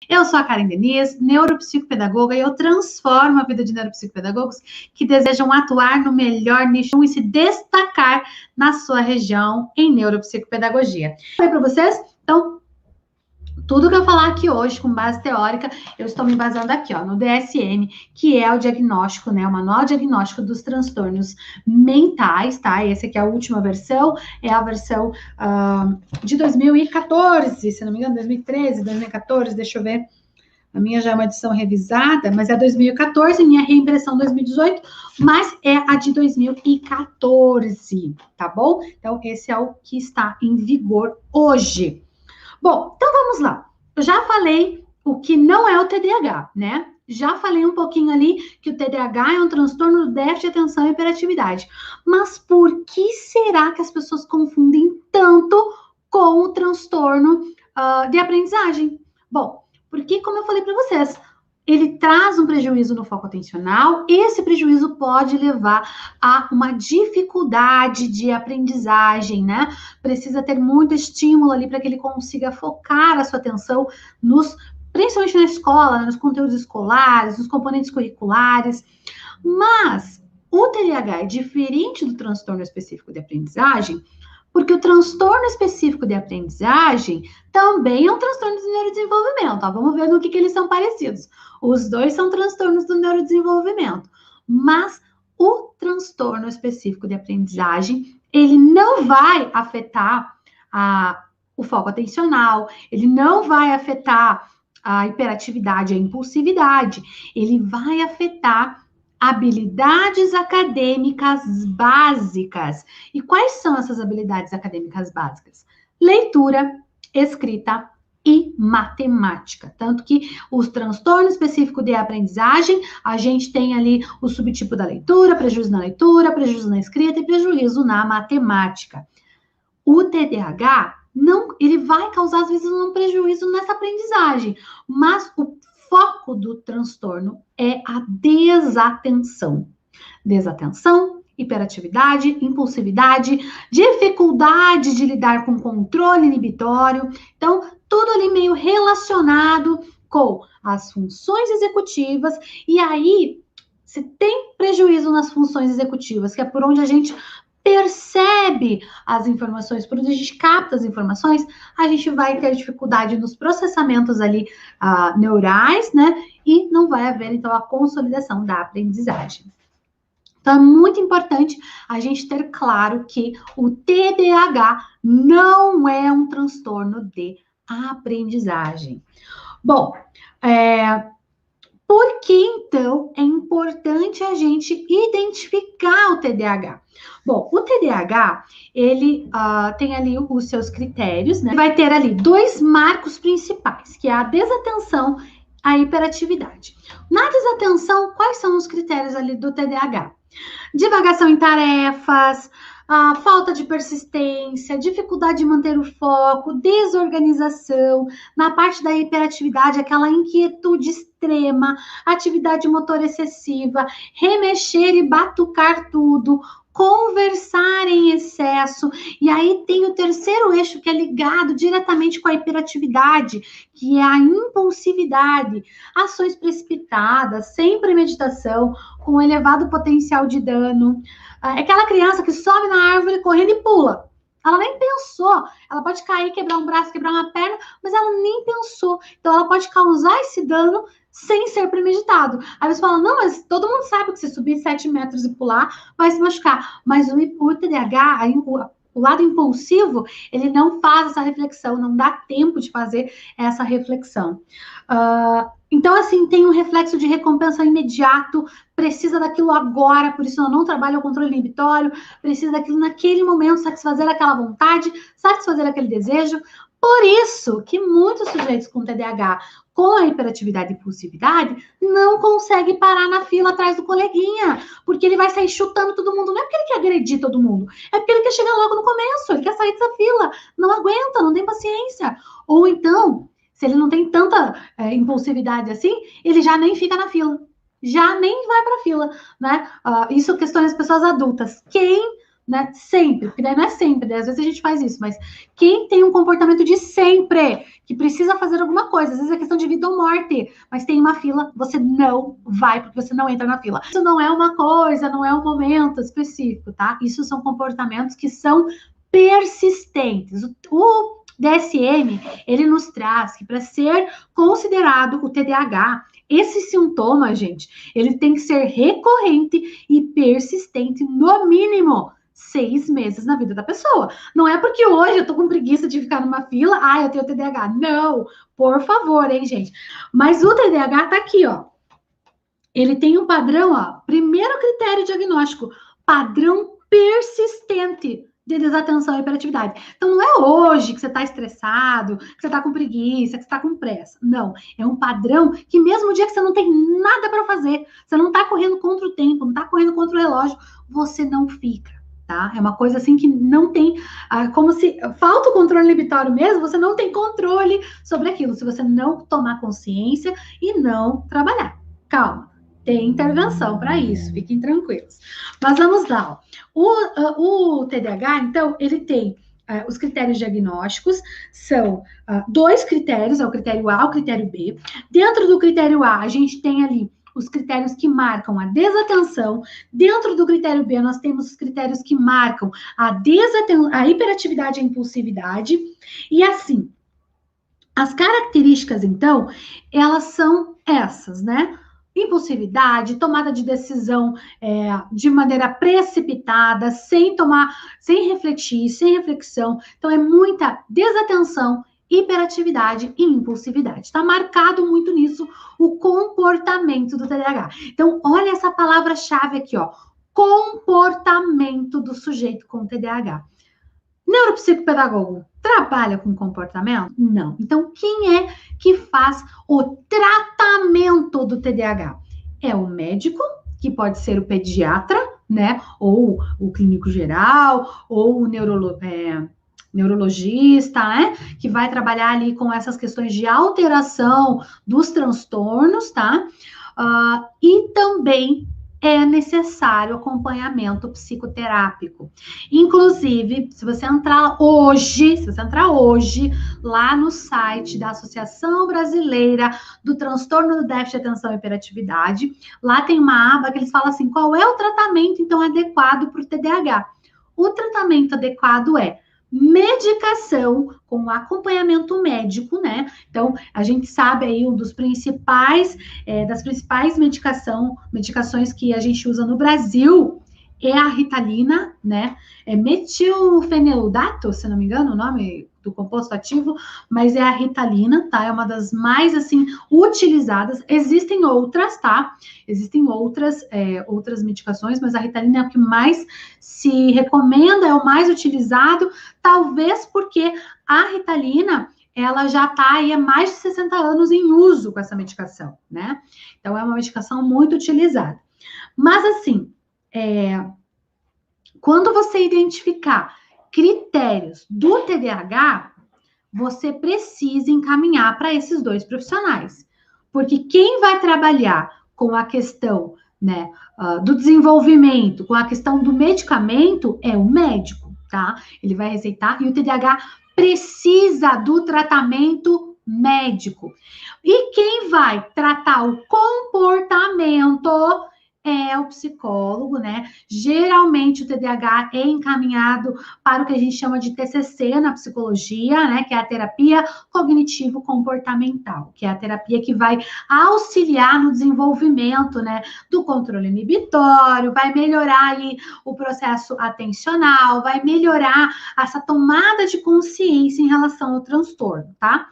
Eu sou a Karen Diniz, neuropsicopedagoga, e eu transformo a vida de neuropsicopedagogos que desejam atuar no melhor nicho e se destacar na sua região em neuropsicopedagogia. Oi para vocês? Então, tudo que eu falar aqui hoje, com base teórica, eu estou me basando aqui, ó, no DSM, que é o diagnóstico, né, o Manual Diagnóstico dos Transtornos Mentais, tá? Essa aqui é a última versão, é a versão de 2014, se não me engano, 2013, 2014, deixa eu ver. A minha já é uma edição revisada, mas é 2014, minha reimpressão 2018, mas é a de 2014, tá bom? Então, esse é o que está em vigor hoje. Bom, então vamos lá. Eu já falei o que não é o TDAH, né? Já falei um pouquinho ali que o TDAH é um transtorno do déficit de atenção e hiperatividade. Mas por que será que as pessoas confundem tanto com o transtorno de aprendizagem? Bom, porque, como eu falei para vocês, ele traz um prejuízo no foco atencional, esse prejuízo pode levar a uma dificuldade de aprendizagem, né? Precisa ter muito estímulo ali para que ele consiga focar a sua atenção principalmente na escola, nos conteúdos escolares, nos componentes curriculares. Mas o TDAH é diferente do transtorno específico de aprendizagem, porque o transtorno específico de aprendizagem também é um transtorno de neurodesenvolvimento. Ó, vamos ver no que eles são parecidos. Os dois são transtornos do neurodesenvolvimento. Mas o transtorno específico de aprendizagem, ele não vai afetar o foco atencional, ele não vai afetar a hiperatividade, a impulsividade, ele vai afetar habilidades acadêmicas básicas. E quais são essas habilidades acadêmicas básicas? Leitura, escrita e matemática. Tanto que os transtornos específicos de aprendizagem, a gente tem ali o subtipo da leitura, prejuízo na leitura, prejuízo na escrita e prejuízo na matemática. O TDAH, ele vai causar, às vezes, um prejuízo nessa aprendizagem, mas o foco do transtorno é a desatenção. Desatenção, hiperatividade, impulsividade, dificuldade de lidar com controle inibitório. Então, tudo ali meio relacionado com as funções executivas. E aí, se tem prejuízo nas funções executivas, que é por onde a gente percebe as informações, por onde a gente capta as informações, a gente vai ter dificuldade nos processamentos ali neurais, né? E não vai haver, então, a consolidação da aprendizagem. Então, é muito importante a gente ter claro que o TDAH não é um transtorno de aprendizagem. Bom, por que, então, é importante a gente identificar o TDAH? Bom, o TDAH, ele tem ali os seus critérios, né? Vai ter ali 2 marcos principais, que é a desatenção e a hiperatividade. Na desatenção, quais são os critérios ali do TDAH? Divagação em tarefas, falta de persistência, dificuldade de manter o foco, desorganização, na parte da hiperatividade, aquela inquietude extrema, atividade motora excessiva, remexer e batucar tudo, conversar em excesso, e aí tem o terceiro eixo que é ligado diretamente com a hiperatividade, que é a impulsividade, ações precipitadas, sem premeditação, com elevado potencial de dano. É aquela criança que sobe na árvore correndo e pula. Ela nem pensou. Ela pode cair, quebrar um braço, quebrar uma perna, mas ela nem pensou. Então, ela pode causar esse dano sem ser premeditado. Aí você fala, não, mas todo mundo sabe que se subir 7 metros e pular, vai se machucar. Mas o TDAH, o lado impulsivo, ele não faz essa reflexão, não dá tempo de fazer essa reflexão. Então, assim, tem um reflexo de recompensa imediato, precisa daquilo agora, por isso eu não trabalho o controle inibitório, precisa daquilo naquele momento, satisfazer aquela vontade, satisfazer aquele desejo. Por isso que muitos sujeitos com TDAH, com a hiperatividade e impulsividade, não conseguem parar na fila atrás do coleguinha, porque ele vai sair chutando todo mundo. Não é porque ele quer agredir todo mundo, é porque ele quer chegar logo no começo, ele quer sair dessa fila, não aguenta, não tem paciência. Ou então, se ele não tem tanta impulsividade assim, ele já nem fica na fila, já nem vai para a fila, né? Isso questões das pessoas adultas. Quem né? Sempre, porque daí não é sempre, né? Às vezes a gente faz isso, mas quem tem um comportamento de sempre, que precisa fazer alguma coisa, às vezes é questão de vida ou morte, mas tem uma fila, você não vai, porque você não entra na fila. Isso não é uma coisa, não é um momento específico, tá? Isso são comportamentos que são persistentes. O DSM, ele nos traz que para ser considerado o TDAH, esse sintoma, gente, ele tem que ser recorrente e persistente, no mínimo 6 meses na vida da pessoa. Não é porque hoje eu tô com preguiça de ficar numa fila, eu tenho TDAH. Não, por favor, hein, gente. Mas o TDAH tá aqui, ó. Ele tem um padrão, ó. Primeiro critério diagnóstico, padrão persistente de desatenção e hiperatividade. Então, não é hoje que você está estressado, que você está com preguiça, que você está com pressa. Não. É um padrão que mesmo no dia que você não tem nada para fazer, você não está correndo contra o tempo, não está correndo contra o relógio, você não fica. Tá? É uma coisa assim que não tem, como se falta o controle inibitório mesmo, você não tem controle sobre aquilo, se você não tomar consciência e não trabalhar. Calma. Tem intervenção para isso, fiquem tranquilos. Mas vamos lá. O TDAH, então, ele tem os critérios diagnósticos, são 2 critérios, é o critério A e o critério B. Dentro do critério A, a gente tem ali os critérios que marcam a desatenção. Dentro do critério B, nós temos os critérios que marcam a hiperatividade e a impulsividade. E assim, as características, então, elas são essas, né? Impulsividade, tomada de decisão de maneira precipitada, sem refletir, sem reflexão. Então, é muita desatenção, hiperatividade e impulsividade. Está marcado muito nisso o comportamento do TDAH. Então, olha essa palavra-chave aqui, ó. Comportamento do sujeito com TDAH. Neuropsicopedagogo trabalha com comportamento? Não. Então, quem é que faz o tratamento do TDAH? É o médico, que pode ser o pediatra, né? Ou o clínico geral, ou o neurologista, né? Que vai trabalhar ali com essas questões de alteração dos transtornos, tá? E também é necessário acompanhamento psicoterápico. Inclusive, se você entrar hoje lá no site da Associação Brasileira do Transtorno do Déficit de Atenção e Hiperatividade, lá tem uma aba que eles falam assim, qual é o tratamento, então, adequado para o TDAH? O tratamento adequado é medicação com acompanhamento médico, né? Então, a gente sabe aí das principais medicações que a gente usa no Brasil é a Ritalina, né? É metilfenidato, se não me engano, o nome do composto ativo, mas é a Ritalina, tá? É uma das mais, assim, utilizadas. Existem outras, tá? Existem outras medicações, mas a Ritalina é o que mais se recomenda, é o mais utilizado, talvez porque a Ritalina, ela já está aí há mais de 60 anos em uso com essa medicação, né? Então, é uma medicação muito utilizada. Mas, assim, quando você identificar critérios do TDAH, você precisa encaminhar para esses 2 profissionais. Porque quem vai trabalhar com a questão, né, do desenvolvimento, com a questão do medicamento, é o médico, tá? Ele vai receitar e o TDAH precisa do tratamento médico. E quem vai tratar o comportamento é o psicólogo, né? Geralmente o TDAH é encaminhado para o que a gente chama de TCC na psicologia, né? Que é a terapia cognitivo-comportamental, que é a terapia que vai auxiliar no desenvolvimento, né? Do controle inibitório, vai melhorar ali o processo atencional, vai melhorar essa tomada de consciência em relação ao transtorno, tá?